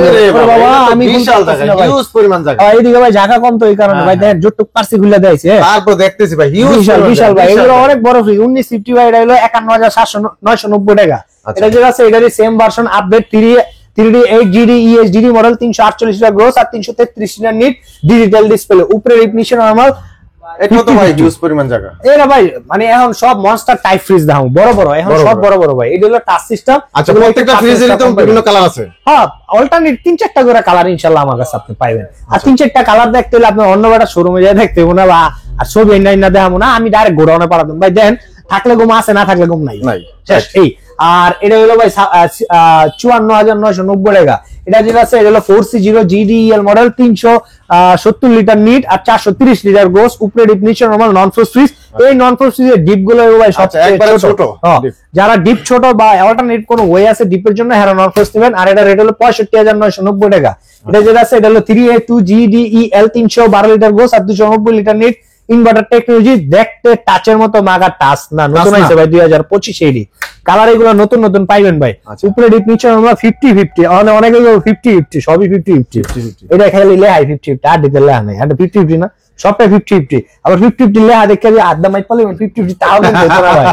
বাবা, আমি বিশাল জায়গা, হিউজ পরিমাণ জায়গা। এইদিকে ভাই জায়গা কম তো এই কারণে ভাই দেন যতটুকু পারছি খুলে দেইছে। তারপর দেখতেছি ভাই হিউজ বিশাল ভাই, এগুলো অনেক বড় ফ্রিজ। 19 সিফটি ভাই, এটা হলো 51,990 টাকা। এটা যেটা আছে এটারই same version update 3D8 GDEHDD model 348 টাকা গ্রোস আর 333 লিটার নিট, ডিজিটাল ডিসপ্লে, উপরে রিফ্লেকশন নরমাল। এটা তো ভাই হিউজ পরিমাণ জায়গা। এরা ভাই মানে এখন সব মনস্টার টাইপ ফ্রিজ দাও বড় বড়, এখন সব বড় বড় ভাই। এটা হলো টাচ সিস্টেম। আচ্ছা, প্রত্যেকটা ফ্রিজের তো বিভিন্ন কালার আছে। হ্যাঁ, অল্টারনেট 3-4টা করে কালার ইনশাআল্লাহ আমার কাছে আপনি পাবেন। আর 3-4টা কালার দেখতে হলে আপনি অন্য একটা শোরুমে যায় দেখতে হবে না, বা আর ছবি না দেখাবো না, আমি ডাইরেক্ট গোডাউনে পাঠাবো ভাই। দেন থাকলে ঘুম আছে, না থাকলে ঘুম নাই। এই আর এটা হলো ভাই 54,990 টাকা। এটা যেটা আছে এটা হলো 4C0 GDEL model 370 litre net আর 430 লিটার গ্রোস, উপরে ডিপ নিচে নরমাল নন ফ্রোস্ট ফ্রিজ। এই নন ফ্রোস্ট ফ্রিজের ডিপ গুলো ভাই সবচেয়ে ছোট। যারা ডিপ ছোট বা অল্টারনেট কোনো ওয়ে আছে ডিপের জন্য হ্যাঁ নন ফ্রোস্ট নেবেন। আর এটা রেট হলো 65,990 টাকা। এটা যেটা আছে এটা হলো 3A2 GDEL 312 লিটার গ্রোস আর 290 লিটার নিট, ইনভার্টার টেকনোলজি। দেখতে টাচের মতো মাগা টাচ না, নতুন হয়েছে ভাই 2025 এডি কালার। এগুলো নতুন নতুন পাইবেন ভাই। উপরে ডিপ নিচে আমরা 50-50, অনেকে 50-50 সবই 50-50। এটা খেলে লেহাই 50-50, আর দিতে লেহা নাই, এটা 50-50 না, সবটাই 50-50। আবার 50-50 লেহা দেখে যে আড্ডা মাইট পালে 50-50 তাও কিন্তু হইতো না ভাই।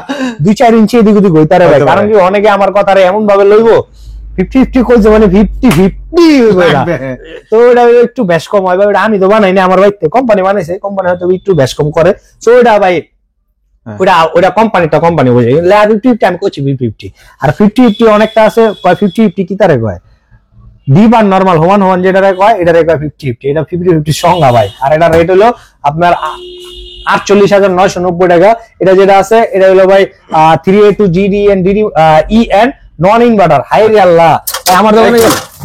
2-4 ইঞ্চি এদিক ওদিক হইতারে ভাই। কারণ কি অনেকে আমার কথারে এমন ভাবে লইবো 50-50 কইছে মানে 50-50 হইবে না। তো এটা একটু বেশ কম হয় ভাই। আমি তো বানাই না, আমার ভাই কোম্পানি বানাইছে, কোম্পানি হয়তো একটু বেশ কম করে। সো এটা ভাই ওটা কোম্পানি বোঝে। 50-50 আমি করছি 50-50। আর 50-50 অনেকটা আছে 50-50 কি তারে কয় ডিপ আর নরমাল হোমান যেটা কয় এটা কয় 50-50। এটা 50-50 সংজ্ঞা ভাই। আর এটা রেট হলো আপনার 48,990 টাকা। এটা যেটা আছে এটা হলো ভাই 3A2 GDENDD নন ইনভার্টার। হাই রে আল্লাহ, আমার দোকানে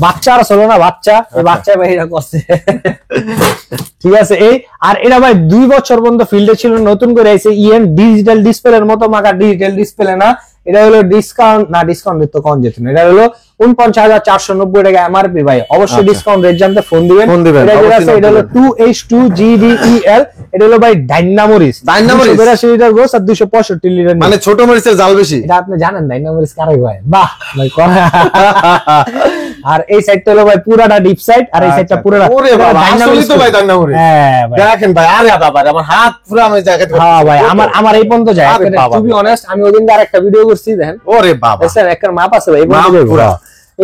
বাচ্চা আর চলো না, বাচ্চা এই বাচ্চা ভাই এরা করছে ঠিক আছে। এই আর এটা ভাই 2 বছর পর্যন্ত ফিল্ডে ছিল, নতুন করে আইছে ডিজিটাল ডিসপ্লের মতো মাকা ডিজিটাল ডিসপ্লে না। এটা হলো ডিসকাউন্ট তো কম যেত না। এটা হলো 49,490 টাকা এমআরপি ভাই। অবশ্যই ডিসকাউন্ট রেট জানতে ফোন দিবেন। এটা হলো 2H2 GDEL। এটা হলো ভাই ডাইনামোরিস 82 লিটার গ্রোস আর 265 লিটার, মানে ছোট মরিচের জাল বেশি। এটা আপনি জানেন ডাইনামোরিস কারে কয়? বাহ ভাই আর এই সাইডটা হলো ভাই পুরাটা ডিপ সাইড, আর এই সাইডটা পুরাটা ওরে বাবা আসলে তো ভাই ডাইনামোরিস। হ্যাঁ ভাই দেখেন ভাই, আরে বাবা আমার হাত পুরো আমি জায়গাতে। হ্যাঁ ভাই আমার এই পর্যন্ত যায়। টু বি অনেস্ট আমি ওদিন আরেকটা ভিডিও করছি দেখেন। ওরে বাবা স্যার একটা মাপ আছে ভাই,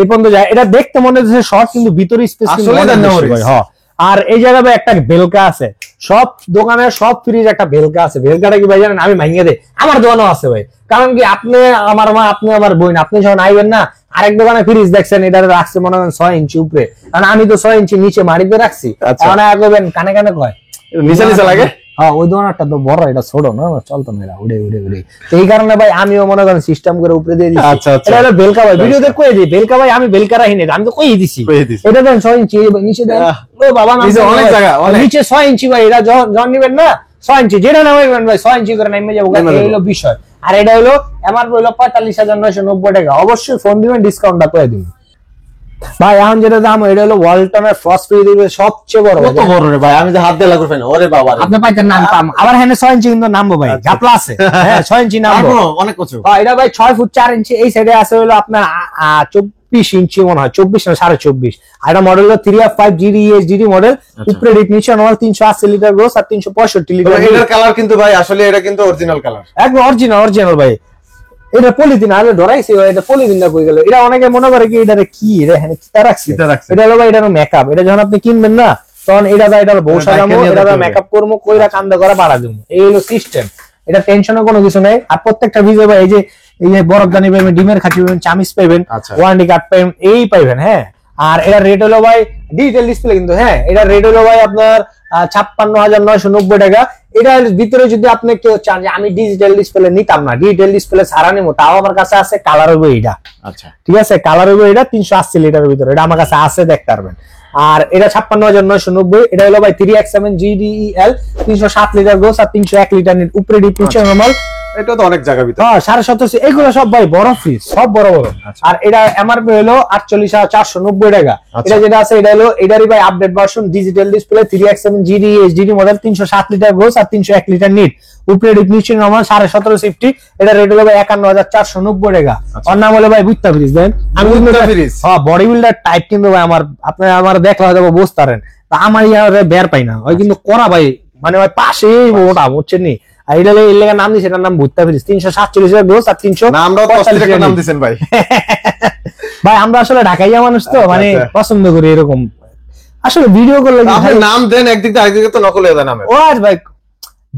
এই পর্যন্ত যায়। এটা দেখতে মনে হচ্ছে শর্ট, কিন্তু ভিতরে স্পেস আসলে ডাইনামোরিস ভাই। হ্যাঁ, আর এই জায়গায় একটা বেলকা আছে। সব দোকানে সব ফ্রিজ একটা বেলকা আছে। বেলকাটা কি ভাই জানেন? আমি ভাঙিয়ে দেই, আমার দোকানেও আছে ভাই। কারণ কি আপনি আমার মা, আপনি আমার বোন, আপনি যখন আইবেন না আরেক দোকানে ফ্রিজ দেখছেন এটা রাখছে মনে করেন 6 ইঞ্চি উপরে, কারণ আমি তো 6 ইঞ্চি নিচে মাটিতে রাখছি। কানে কানে কয় নিচে নিচে লাগে। হ্যাঁ, ওই দোকানটা তো বড়, এটা ছোট না, চলতো না, এটা উড়ে উড়ে উড়ে। এই কারণে ভাই আমিও মনে করেন সিস্টেম করে উপরে দিয়ে দিচ্ছি। এটা হলো বেলকা ভাই, ভিডিওতে কই দিই বেলকা ভাই, আমি বেলকা রাখি না, আমি তো কই দিছি। এটা দেন 6 ইঞ্চি নিচে দেন। ও বাবা না, নিচে অনেক জায়গা, নিচে 6 ইঞ্চি ভাই। এটা যখন নিবেন না 6 ইঞ্চি যেটা নামাইবেন ভাই 6 ইঞ্চি করে নামিয়ে যাবো। এই হলো বিষয়। আর এটা হলো এমআরপি হলো 45,990 টাকা। অবশ্যই ফোন দিবেন, ডিসকাউন্টটা করে দিবেন ভাই। এখন যেটা দাম এটা হলো ওয়ালটনের ফ্রস্ট ফ্রি দিবে সবচেয়ে বড়। কত বড় রে ভাই, আমি তো হাত দিয়ে লাগু ফেন। ওরে বাবা আপনি পাইতেন নাম পাম। আবার হ্যাঁ 6 ইঞ্চি কিন্তু নামবো ভাই, গাপলা আছে। হ্যাঁ 6 ইঞ্চি নামবো, অনেক কিছু। এটা ভাই 6 ফুট 4 ইঞ্চি। এই সাইডে আছে হলো আপনার 24 ইঞ্চি মনে হয়, 24 না 24.5। আর এটা মডেল হলো 3F5 GDEHDD মডেল। উপরে ডিপ নিচে নরমাল 380 লিটার গ্রোস আর 365 লিটার। এটার কালার কিন্তু ভাই আসলে এটা কিন্তু অরিজিনাল কালার, একদম অরিজিনাল ভাই। এটা পলিথিন আরে ধরাইছে, এটা পলিথিন না কই গেল। এটা অনেকে মনে করে কি এটা কি রে, হ্যাঁ কি রাখছে। এটা হলো ভাই এটা মেকআপ। এটা যখন আপনি কিনবেন না তখন এটা বউ সাজামো, এটা মেকআপ করবো, কইরা কান্দা করা বাড়া দেবো। এই হলো সিস্টেম। এটা টেনশনের কোনো কিছু নেই। আর প্রত্যেকটা ভিডিও ভাই এই যে বরফদানি পাবেন, ডিমের খাঁচি পাবেন, চামিচ পাবেন, ওয়ারেন্টি কার্ড পাবেন, এই পাইবেন। হ্যাঁ, আর এটা রেট হলো ভাই ডিজিটাল ডিসপ্লে কিন্তু। হ্যাঁ, এটা রেট হলো ভাই আপনার 56,990 টাকা। এটার ভিতরে যদি আপনি কেউ চান যে আমি ডিজিটাল ডিসপ্লে নিতাম না, ডিজিটাল ডিসপ্লে ছাড়া নিবো, তাও আমার কাছে আছে কালার হবে এটা। আচ্ছা, ঠিক আছে, কালার হবে এটা 380 লিটারের ভিতরে, এটা আমার কাছে আছে, দেখতে পারবেন। আর এটা 56,990। এটা হলো ভাই 3X7 GDEL 307 লিটার গোস আর 301 লিটার নিট, উপরে ডিপ নিচে নরমাল। এটা তো অনেক জায়গা ভিতরে। হ্যাঁ, 1750 এগুলো সব ভাই বড় ফ্রিজ, সব বড় বড়। আর এটা এমআরপি হলো 48,490 টাকা। এটা যেটা আছে এটা হলো এটারই ভাই update version, digital display 3X7 GD HDD model, 307 litre gross আর 301 লিটার নিট, উপরে ডিপ নিচে নরমাল, 1750। এটা রেট হলো ভাই 51,490 টাকা। ওর নাম হলো ভাই বুত্তা ফ্রিজ। দেন আমি বুত্তা ফ্রিজ, হ্যাঁ, বডি বিল্ডার টাইপ কিন্তু ভাই আপনারা আমার দেখলে হয়তো বুঝতে পারেন, তা আমার ইয়ারে বের পাই না, ওই কিন্তু করা ভাই, মানে ভাই পাশেই ওটা বুঝছেন নি। আর এটা এই লেগা নাম দিয়েছে, এটার নাম ভুত্তা ফ্রিজ, 347 এর গ্রোস আর 300 নামটাও তো অস্থির একটা নাম দিবেন ভাই। ভাই আমরা আসলে ঢাকাইয়া মানুষ তো, মানে পছন্দ করি এরকম, আসলে ভিডিও করলে আপনি নাম দেন একদিক থেকে আরেকদিকে তো নকল হয়ে যায় নামে। ও আজ ভাই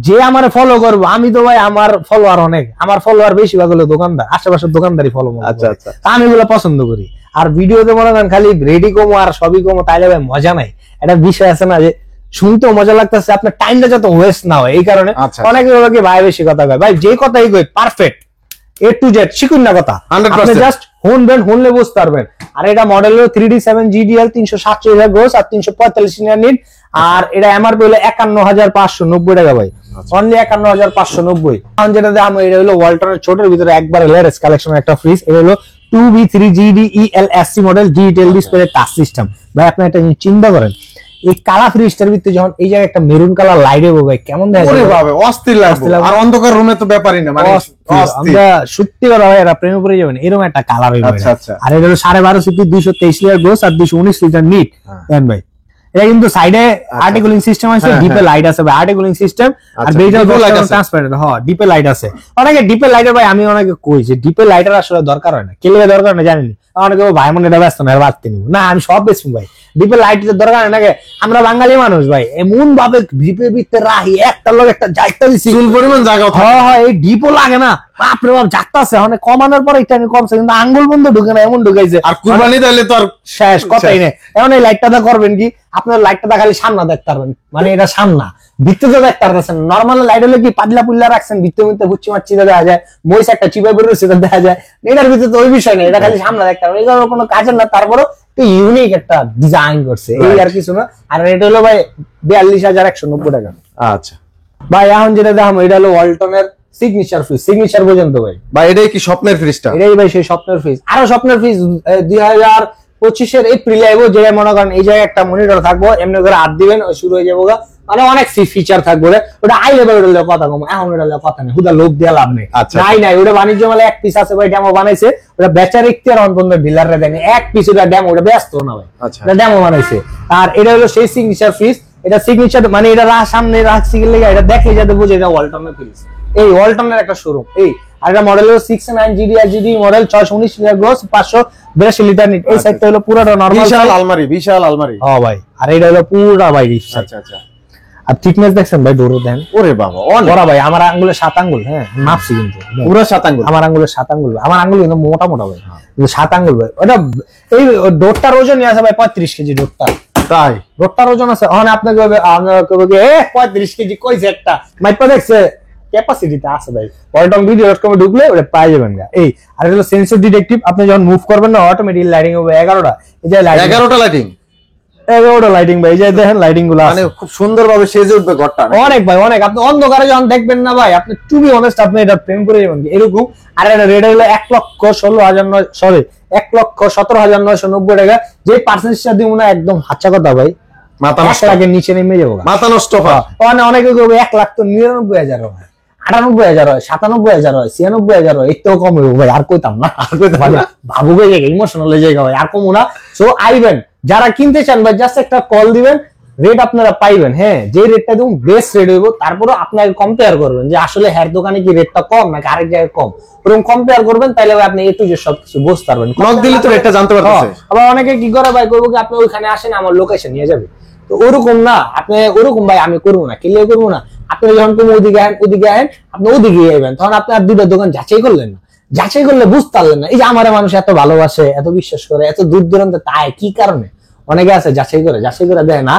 যে আমারে ফলো করবো, আমি তো ভাই আমার ফলোয়ার অনেক, আমার ফলোয়ার বেশিরভাগ হলো দোকানদার, আশেপাশের দোকানদারই ফলো। আচ্ছা আচ্ছা, আমি এগুলো পছন্দ করি। আর ভিডিওতে মনে করেন খালি রেডি কমো আর সবই কমো, তাইলে ভাই মজা নাই। একটা বিষয় আছে না যে শুনতেও মজা লাগতেছে, আপনার টাইমটা যত ওয়েস্ট না হয়, এই কারণে অনেকে লোকে ভাই বেশি কথা কয়। ভাই যে কথাই কই পারফেক্ট A to Z শিখুন না কথা, আপনি জাস্ট শুনবেন, শুনলে বুঝতে পারবেন। আর এটা মডেল হলো 3D7 GDL 347 গ্রোস আর 345 লিটার নিট। আর এটা এমআরপি হলো 51,590 টাকা ভাই, অনলি 51,590। এখন যেটা দাম, এটা হলো ওয়ালটনের ছোটের ভিতরে একবারে লেটেস্ট কালেকশনের একটা ফ্রিজ। এটা হলো 2B3 GDEL SC model, digital display touch system. ভাই আপনি একটা চিন্তা করেন, এই কালা ফ্রিজটার ভিতরে যখন এই জায়গায় একটা মেরুন কালার লাইট হবে ভাই, কেমন দেখা যায়? ওরে বাবা, অস্থির লাগবে। আর অন্ধকার রুমে তো ব্যাপারই না, মানে আমরা সত্যি কথা ভাই, আপনি প্রেমে পড়ে যাবেন, এরকম একটা কালার হইবে। আচ্ছা আচ্ছা। আর এটা হলো 12.5 সিসি 223 লিটার গ্রোস আর 219 লিটার নিট। দেন ভাই এটা কিন্তু সাইডে আর্টিকুলিং সিস্টেম আছে, ডিপে লাইট আছে ভাই, আর্টিকুলিং সিস্টেম। আর বেজল ট্রান্সপারেন্ট, হ্যাঁ, ডিপে লাইট আছে। অনেকে ডিপে লাইটের ভাই, আমি অনেকে কই যে ডিপে লাইটের আসলে দরকার হয় না, কেলে দরকার না জানেন, অনেকে ভাই মনে এটা ব্যস্ত না, বাড়তে নিব না, আমি সব বেশি ভাই, ডিপে লাইটের দরকার হয় নাকি? আমরা বাঙালি মানুষ ভাই, এমন ভাবে ডিপের ভিতরে রাহি একটা লোক একটা যাইতে দিছি পরিমাণ জায়গা, হ্যাঁ হ্যাঁ, এই ডিপও লাগে না, বাপরে বাপ যাচ্ছে, মানে কমানোর পরে একটা কমছে, কিন্তু আঙ্গুল বন্ধ ঢুকে না, এমন ঢুকাইছে। আর কুরবানি তাহলে তো আর শেষ কথাই নেই। এখন এই লাইটটা করবেন কি, আপনার লাইটটা খালি সামনা দেখতে পারবেন, মানে এটা সামনা, ভিত্তিতে দেখতে পারতেছেন। নর্মাল লাইট হলে কি পাতলা পুল্লা রাখছেন, ভিত্তি মধ্যে গুচ্ছি মাচ্ছি দেখা যায়, মহিষ একটা চিপাই বের হচ্ছে দেখা যায়, এটার ভিতরে তো ওই বিষয় নেই, এটা খালি সামনা দেখতে পারবেন, এগুলো কোনো কাজের না, তারপরও ইউনিক একটা ডিজাইন করছে, এই আর কিছু না। আর এটা হলো ভাই 42,190 টাকা। আচ্ছা ভাই, এখন যেটা দেখাবো এটা হলো ওয়ালটনের সিগনেচার ফ্রিজ, সিগনেচার পর্যন্ত ভাই। ভাই এটাই কি স্বপ্নের ফ্রিজটা? এটাই ভাই সেই স্বপ্নের ফ্রিজ। আরো স্বপ্নের ফ্রিজ 2025 এপ্রিলে আইবো, যে মনে করেন এই জায়গায় একটা মনিটর থাকবো, এমনি করে হাত দিবেন শুরু হয়ে যাবো, মানে অনেক ফিচার থাকবে। ওটা আই লেভেল ওটা কথা কম, এখন ওটা কথা নেই, হুদা লোক দিয়ে লাভ নেই। নাই ওটা বাণিজ্য মেলা এক পিস আছে ভাই, ডেমো বানাইছে, ওটা বেচার ইখতিয়ার অন্তত ডিলাররা দেয়নি, এক পিস ওটা ডেমো, ওটা ব্যস্ত না ভাই, ওটা ডেমো বানাইছে। আর এটা হলো সেই সিগনেচার ফ্রিজ, এটা সিগনেচার মানে এটা সামনে রাখছি গেলে এটা দেখলে যাতে বুঝে এটা ওয়ালটনের ফ্রিজ, এই ওয়ালটনের একটা শোরুম। এই আর এটা মডেল হলো 69 GD model, 619 litre gross, 582 litre NEET. এই সাইডটা হলো পুরোটা নরমাল, বিশাল আলমারি, বিশাল আলমারি। হ্যাঁ ভাই, আর এটা হলো পুরোটা ভাই। আচ্ছা আচ্ছা। আর থিকনেস দেখছেন ভাই, ডোরো দেন, ওরে বাবা বড় ভাই, আমার আঙ্গুলের 7 আঙ্গুল, হ্যাঁ মাপছি কিন্তু পুরো 7 আঙ্গুল, আমার আঙ্গুলের 7 আঙ্গুল, আমার আঙ্গুল কিন্তু মোটা মোটা ভাই, কিন্তু 7 আঙ্গুল ভাই। ওটা এই ডোরটার ওজন আছে ভাই 35 কেজি ডোরটা, তাই ডোরটার ওজন আছে। এখন আপনাকে 35 কেজি কইছে একটা মাইপা দেখছে, ক্যাপাসিটিতে আছে ভাই। ওয়ালটন ঢুকলে ওটা পাই যাবেন গা। এই আর হলো সেন্সর ডিটেকটিভ, আপনি যখন মুভ করবেন না অটোমেটিক লাইটিং হবে 11টা, এই যে 11টা লাইটিং, 11টা লাইটিং ভাই, এই যে দেখেন লাইটিং গুলো মানে খুব সুন্দর ভাবে সেজে উঠবে ঘরটা, অনেক ভাই অনেক। আপনি অন্ধকারে যখন দেখবেন না ভাই, আপনি টু বি অনেস্ট আপনি এটা প্রেম করে যাবেন এরকম। আর এটা রেট হলো 1,17,990 টাকা। যে পার্সেন্টেজটা দিব না একদম হাচ্চা কথা ভাই, মাথা নষ্ট, আগে নিচে নেমে যাবো, মাথা নষ্ট হয়। অনেকে 1 লাখ তো 99,000 হয়, 98,000 হয়, 97,000 হয়, 96,000 হয়, এর তো কম হইব ভাই, আর কইতাম না, আর কইতে পারি ভাবু হয়ে যায়, ইমোশনাল হয়ে যায় ভাই, আর কমও না। সো আইবেন, যারা কিনতে চান ভাই জাস্ট একটা কল দিবেন, রেট আপনারা পাইবেন। হ্যাঁ, যে রেটটা দেবো বেস্ট রেট হইব, তারপরে আপনাকে কম্পেয়ার করবেন যে আসলে হের দোকানে কি রেটটা কম নাকি আরেক জায়গায় কম, ওরকম কম্পেয়ার করবেন, তাইলে আপনি একটু যে সবকিছু বুঝতে পারবেন। নক দিলে তো রেটটা জানতে পারবেন। আবার অনেকে কি করে ভাই, করবো কি আপনি ওইখানে আসেন, আমার লোকেশন নিয়ে যাবে, তো ওরকম না, আপনি ওরকম ভাই আমি করবো না, ক্লিয়ার করবো না, আপনি যখন তুমি ওদিকে আহেন আপনি ওদিকে যাবেন, তখন আপনি আর দুটো দোকান যাচাই করলেন না, যাচাই করলে বুঝতে পারলেন না এই যে আমার মানুষ এত ভালোবাসে, এত বিশ্বাস করে, এত দূর দূরান্তে, তাই কি কারণে? অনেকে আছে যাচাই করে দেয় না,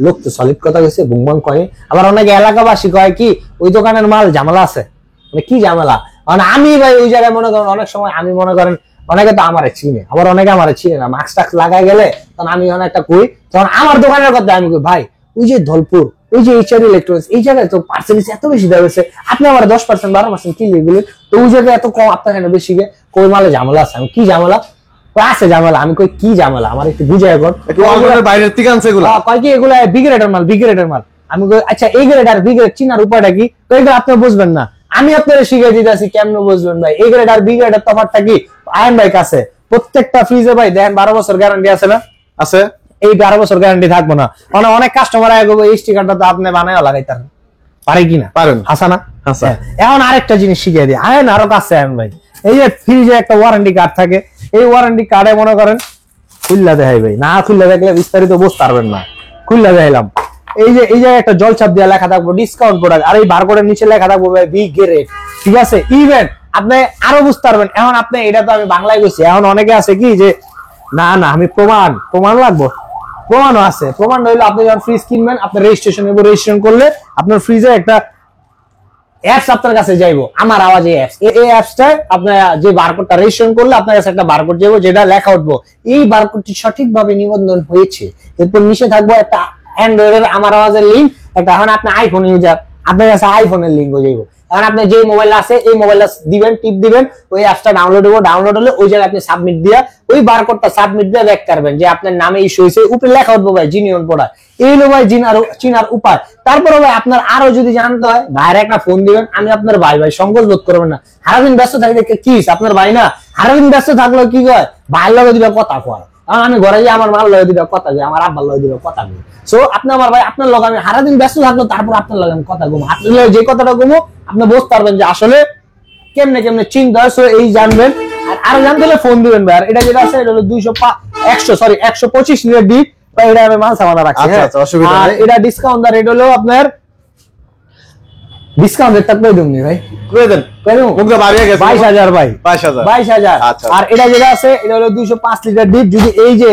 লোক তো সলিড কথা কইছে, বুংবাং কয়। আবার অনেকে এলাকাবাসী কয় কি ওই দোকানের মাল ঝামেলা আছে, মানে কি ঝামেলা? মানে আমি ভাই ওই জায়গায় মনে করেন অনেক সময় আমি মনে করেন অনেকে তো আমারে চিনে, আবার অনেকে আমারে চিনে না, মাস্ক টাক্স লাগাই গেলে তখন আমি অনেকটা কই, তখন আমার দোকানের কথা আমি কই ভাই ওই যে ধলপুর, ওই যে এইচআর ইলেকট্রনিক্স, এই জায়গায় তো পার্সেন্টেজ এত বেশি দেওয়া হয়েছে, আপনি আমার 10% 12% কি লিখলেন, তো ওই জায়গায় এত কম, আপনার কেন বেশি? কই মালে ঝামেলা আছে? আমি কি ঝামেলা? আছে ঝামেলা। আমি কই কি ঝামেলা, আমার একটু বুঝাই এখন। বাইরের থেকে আনছে এগুলো, কয় কি এগুলা বি গ্রেডের মাল। আমি কই আচ্ছা এই গ্রেড আর বি গ্রেড চিনার উপায়টা কি? তো এটা আপনি বুঝবেন না, আমি আপনাদের শিখিয়ে দিতেছি কেমনে বুঝবেন ভাই। এই গ্রেড আর বি গ্রেডের তফাৎটা কি? আয়ন ভাই কাছে প্রত্যেকটা ফ্রিজে ভাই দেখেন 12 বছর গ্যারান্টি আছে না? আছে। এই 12 বছর গ্যারান্টি থাকবো না, মানে অনেক কাস্টমার আগে এই স্টিকারটা তো আপনি বানায় লাগাইতে পারে কিনা? পারেন। হাসা না? এখন আরেকটা জিনিস শিখিয়ে দিই, আয়ন আরো কাছে আয়ন ভাই, এই যে ফ্রিজে একটা ওয়ারেন্টি কার্ড থাকে, এই ওয়ারেন্টি কার্ডে মনে করেন খুললা দেখাই ভাই, না খুললা দেখলে বিস্তারিত বুঝতে পারবেন না। খুললা দেখাইলাম, এই যে এই জায়গায় একটা জলছাপ দিয়ে লেখা থাকবো ডিসকাউন্ট প্রোডাক্ট, আর এই বারকোডের নিচে লেখা থাকবো ভাই বি গ্রেড, ঠিক আছে? ইভেন আপনি আরো বুঝতে পারবেন। এখন আপনি এটা তো আমি বাংলায় কইছি, এখন অনেকে আছে কি যে না আমি প্রমাণ লাগবো, প্রমাণও আছে। প্রমাণ হইলো আপনি যখন ফ্রিজ কিনবেন, আপনার রেজিস্ট্রেশন করলে আপনার ফ্রিজে একটা অ্যাপস আপনার কাছে যাইবো, আমার আওয়াজ এই অ্যাপস, এই অ্যাপসটা আপনার যে বারকোডটা রেজিস্ট্রেশন করলে আপনার কাছে একটা বারকোড যাবো, যেটা লেখা উঠবো এই বারকোডটি সঠিকভাবে নিবন্ধন হয়েছে। এরপর নিচে থাকবো একটা অ্যান্ড্রয়েডের আমার আওয়াজের লিঙ্ক, একটা এখন আপনি আইফোন ইউজার, আপনার কাছে আইফোনের লিঙ্ক হয়ে যাবো। এখন আপনি যে মোবাইল আছে এই মোবাইলটা দিবেন, টিপ দিবেন, ওই অ্যাপসটা ডাউনলোড হবো, ডাউনলোড হলে ওই জায়গায় আপনি সাবমিট দিয়া ওই বারকোডটা সাবমিট দিয়ে ব্যাক করবেন যে আপনার নামে ইস্যু হয়েছে, উপরে লেখা উঠবো ভাই জিনিয়ন প্রোডাক্ট। এই হলো ভাই চিনার উপায়। তারপরে ভাই আপনার আরো যদি জানতে হয় ভাইয়ের একটা ফোন দিবেন, আমি আপনার ভাই সংকোচ বোধ করবেন না। সারাদিন ব্যস্ত থাকলে কি আপনার ভাই না, সারাদিন ব্যস্ত থাকলেও কি কয় ভাইয়ের লগে দিবে কথা কয়, কারণ আমি ঘরে গিয়ে আমার মার লগে দিবে কথা কই, আমার আব্বার লগে দিবে কথা কই। সো আপনি আমার ভাই আপনার লগে আমি সারাদিন ব্যস্ত থাকলো, তারপর আপনার লগে আমি কথা কমো, আপনার লগে যে কথাটা কমো আপনি বুঝতে পারবেন যে আসলে কেমনে চিন্তা হয়। সো এই জানবেন, আর আরো জানতে হলে ফোন দিবেন ভাই। আর এটা যেটা আছে এটা হলো 125 লিটার ডিপ, এটা আমি মাল সামানা রাখছি। আর এটা ডিসকাউন্ট রেট হলো আপনার ডিসকাউন্ট রেটটা কই দিমনি ভাই, কই দেন, কই দেন মুখে বাড়িয়ে গেছে 22,000 ভাই, 22,000। আর এটা যেটা আছে এটা হলো 205 লিটার ডিপ, যদি এই যে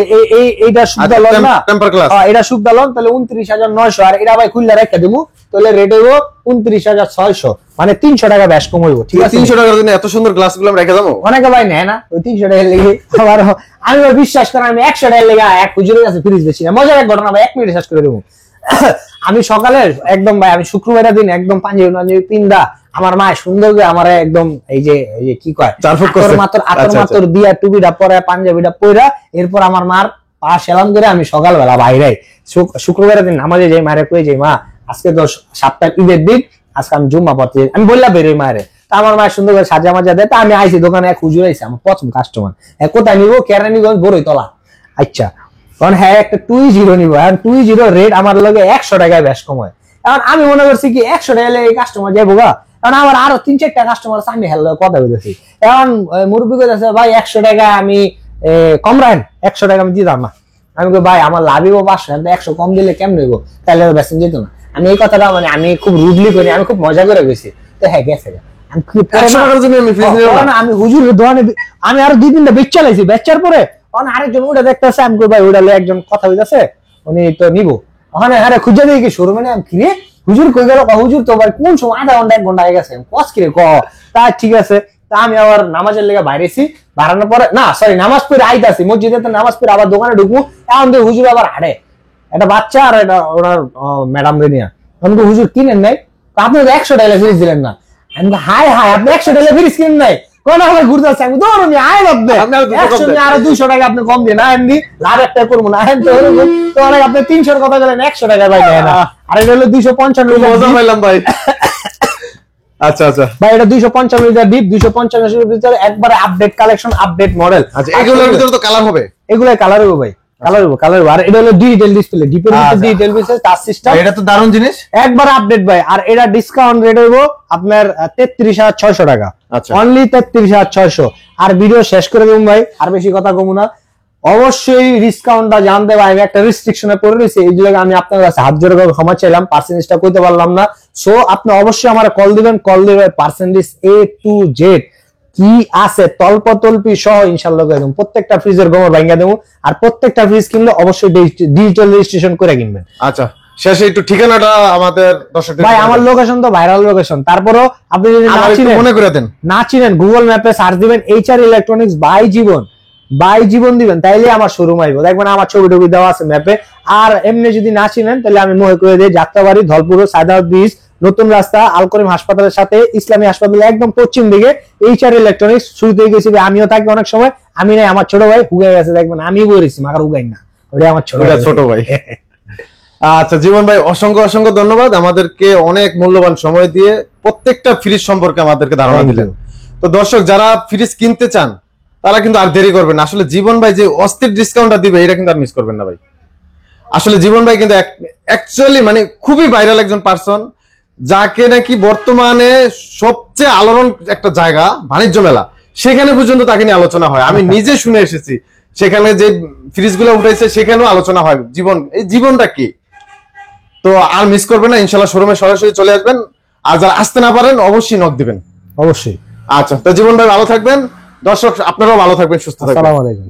এইটা সুবিধা লন না টেম্পার ক্লাস, এটা সুবিধা লন তাহলে 29,900। আর এটা ভাই খুললা রাখা দিমু তাহলে রেট হইবো 29,600, মানে 300 টাকা বেশ কম হইবো। ঠিক আছে, 300 টাকার জন্য এত সুন্দর গ্লাসগুলো আমরা রেখে দেবো। অনেকে ভাই নেয় না ওই 300 টাকা লেগে, আবার আমি বিশ্বাস করেন আমি 100 টাকা লেগে এক হুজুরের কাছে ফ্রিজ বেশি না। মজার এক ঘটনা ভাই, 1 মিনিটে শেষ করে দেবো। আমি সকালে একদম ভাই আমি শুক্রবারের দিন একদম পাঞ্জাবি পিন্দা আমার মা সুন্দর করে আমার একদম এই যে কি কয় আতর দিয়া টুপিটা পরে পাঞ্জাবিটা পইরা, এরপর আমার মার পা সেলাম করে আমি সকালবেলা বাইরে শুক্রবারের দিন নামাজে যাই, মায়ের কই যাই মা আজকে তো সপ্তাহ ঈদের দিন, আজকে আমি জুম্মা পড়তে, আমি বললাম বেরোই মায়ের। তা আমার মায়ের সুন্দর করে সাজা মাজা দেয়, তা আমি আইসি দোকানে, এক হুজুর আইসি আমার প্রথম কাস্টমার, কোথায় নিবো কেরানীগঞ্জ বড়ইতলা। আচ্ছা কারণ হ্যাঁ একটা 20 নিবো, এখন 20 রেট আমার লগে 100 টাকায় বেশ কম হয়। এখন আমি মনে করছি কি 100 টাকা এই কাস্টমার যাইবো গা, কারণ আমার আরো 3-4টা কাস্টমার আছে, আমি হেলো কথা বলতেছি। এখন মুরব্বী কইতাছে ভাই 100 টাকা আমি কম রাখেন, 100 টাকা আমি দিতাম না। আমি কই ভাই আমার লাভ হইবো 500, 100 কম দিলে কেমন হইবো, তাহলে বেসন যেত না। আমি এই কথাটা মানে আমি খুব রুডলি করি, আমি খুব মজা করে গেছি। তো হ্যাঁ গেছে আমি হুজুর দোকানে আমি আরো 2-3টা বেচা লাইছি, বেচার পরে আরেকজন ওটা দেখতেছে, আমি কই ভাই ওটা একজন কথা হইতাছে উনি তো নিবো, ওখানে আরে খুঁজে দিয়ে কি শুরু মানে আমি কিরে হুজুর কই গেল, হুজুর তো ভাই কোন সময় আধা ঘন্টা 1 ঘন্টা হয়ে গেছে, কস কিরে ক তা ঠিক আছে। তা আমি আবার নামাজের লেগে বাইরেছি, বাড়ানোর পরে না সরি নামাজ পড়ে আইতাছি মসজিদে, তো নামাজ পড়ে আবার দোকানে ঢুকবো, এখন তো হুজুর আবার হাঁটে একটা বাচ্চা আর এটা ওনার ম্যাডাম রে নিয়ে। আমি তো হুজুর কিনেন নাই, আপনি তো 100 টাকা ফ্রিজ দিলেন না। আমি হাই আপনি 100 টাকা ফ্রিজ কিনেন নাই, কোন আমার ঘুরতে আসছে, আমি ধরুন আয় আপনি 100 আরো 200 টাকা আপনি কম দিয়ে না, এমনি লাভ একটা করবো না, তো অনেক আপনি 300 কথা বলেন 100 টাকা ভাই নেয় না। আর এটা হলো 255 মজা পাইলাম ভাই। আচ্ছা আচ্ছা ভাই এটা 255 লিটার ডিপ, 255 এর ভিতরে একবারে আপডেট কালেকশন, আপডেট মডেল। আচ্ছা এগুলোর ভিতরে তো কালার হবে, এগুলাই কালার হবে ভাই, কালার হবে। আর এটা হলো ডিজিটাল ডিসপ্লে, ডিপের ভিতরে ডিজিটাল ডিসপ্লে টাচ সিস্টেম, এটা তো দারুণ জিনিস, একবার আপডেট ভাই। আর এটা ডিসকাউন্ট রেট হইবো আপনার 33,600 টাকা, অনলি 33,600। আর ভিডিও শেষ করে দেব ভাই, আর বেশি কথা কমু না। অবশ্যই ডিসকাউন্টটা জানতে ভাই, আমি একটা রেস্ট্রিকশনে পড়ে রয়েছি, এই জন্য আমি আপনার কাছে হাত জোড় করে ক্ষমা চাইলাম, পার্সেন্টেজটা কইতে পারলাম না। সো আপনি অবশ্যই আমার কল দিবেন, কল দিবে পার্সেন্টেজ A to Z কি আছে তল্পতল্পি সহ ইনশাআল্লাহ একদম প্রত্যেকটা ফ্রিজের গোমর ভাঙা দেবো। আর প্রত্যেকটা ফ্রিজ কিনলে অবশ্যই ডিজিটাল রেজিস্ট্রেশন করে কিনবেন। আচ্ছা, শেষে একটু ঠিকানাটা আমাদের দর্শকদের ভাই, আমার লোকেশন তো ভাইরাল লোকেশন, তারপরও আপনি যদি মনে করে দেন, না চিনেন গুগল ম্যাপে সার্চ দিবেন HR ইলেকট্রনিক্স বাই জীবন দিবেন, তাইলে আমার শোরুম আইবো, দেখবেন আমার ছবি টবি দেওয়া আছে ম্যাপে। আর এমনি যদি না চিনেন তাহলে আমি মনে করে দিই যাত্রাবাড়ি, ধলপুর, সায়দাবাদ ব্রিজ, নতুন রাস্তা, আল করিম হাসপাতালের সাথে ইসলামী হাসপাতালের একদম পশ্চিম দিকে HR ইলেকট্রনিক্স। শুরুতে গেছি, আমিও থাকি অনেক সময়, আমি নাই আমার ছোট ভাই হুগাই গেছে, দেখবেন আমি বলেছি মাকার হুগাই না, ওটা আমার ছোট ভাই। আচ্ছা জীবন ভাই, অসংখ্য অসংখ্য ধন্যবাদ আমাদেরকে অনেক মূল্যবান সময় দিয়ে প্রত্যেকটা ফ্রিজ সম্পর্কে আমাদেরকে ধারণা দিলেন। তো দর্শক যারা ফ্রিজ কিনতে চান তারা কিন্তু আর দেরি করবেন না। আসলে জীবন ভাই যে অস্থির ডিসকাউন্টটা দিবে এটা কিন্তু আর মিস করবেন না ভাই। আসলে জীবন ভাই কিন্তু অ্যাকচুয়ালি মানে খুবই ভাইরাল একজন পার্সন, যাকে নাকি বর্তমানে সবচেয়ে আলোড়ন একটা জায়গা বাণিজ্য মেলা, সেখানে পর্যন্ত তাকে নিয়ে আলোচনা হয়। আমি নিজে শুনে এসেছি, সেখানে যে ফ্রিজগুলো উঠেছে সেখানেও আলোচনা হয় এই জীবনটা কি। তো আর মিস করবেন না, ইনশাল্লাহ শোরুমে সরাসরি চলে আসবেন। আর যারা আসতে না পারেন অবশ্যই নক দিবেন। অবশ্যই। আচ্ছা, তো জীবন ভাই ভালো থাকবেন, দর্শক আপনারাও ভালো থাকবেন, সুস্থ থাকবেন। আসসালামু আলাইকুম।